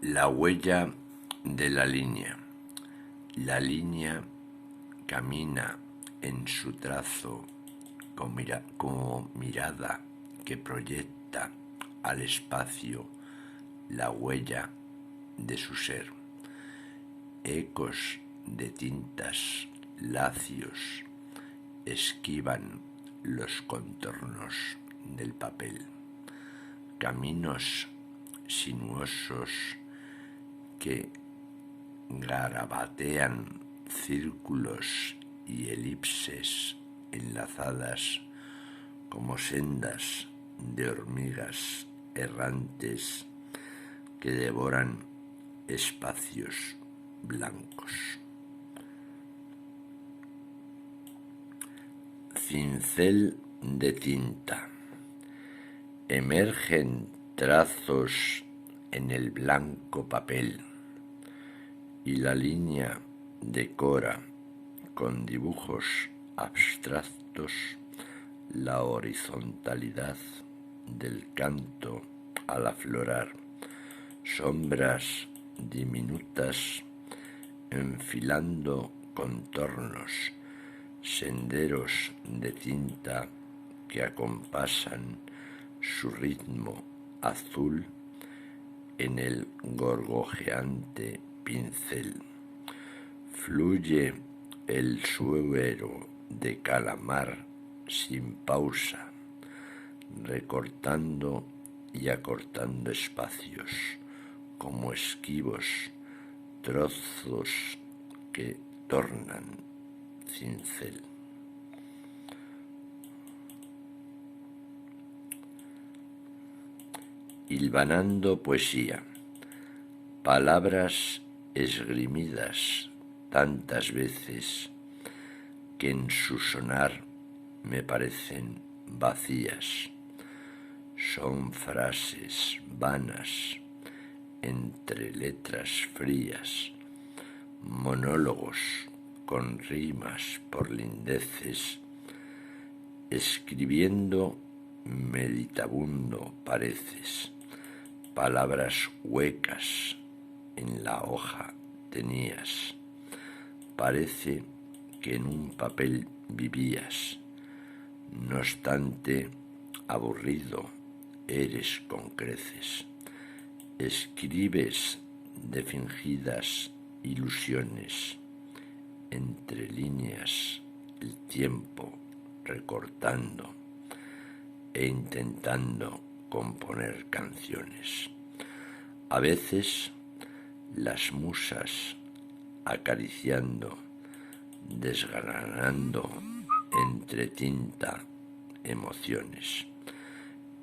La huella de la línea. La línea camina en su trazo como mirada que proyecta al espacio la huella de su ser. Ecos de tintas lacios esquivan los contornos del papel. Caminos sinuosos que garabatean círculos y elipses enlazadas como sendas de hormigas errantes que devoran espacios blancos. Cincel de tinta. Emergen trazos en el blanco papel y la línea decora con dibujos abstractos la horizontalidad del canto al aflorar, sombras diminutas enfilando contornos, senderos de tinta que acompasan su ritmo azul en el gorgojeante pincel. Fluye el suero de calamar sin pausa, recortando y acortando espacios como esquivos trozos que tornan cincel. Hilvanando poesía. Palabras esgrimidas tantas veces que en su sonar me parecen vacías. Son frases vanas entre letras frías, monólogos con rimas por lindeces, escribiendo meditabundo pareces. Palabras huecas en la hoja tenías. Parece que en un papel vivías. No obstante, aburrido eres con creces. Escribes de fingidas ilusiones. Entre líneas el tiempo recortando e intentando componer canciones. A veces las musas acariciando, desgranando entre tinta emociones.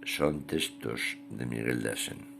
Son textos de Miguel de Asens.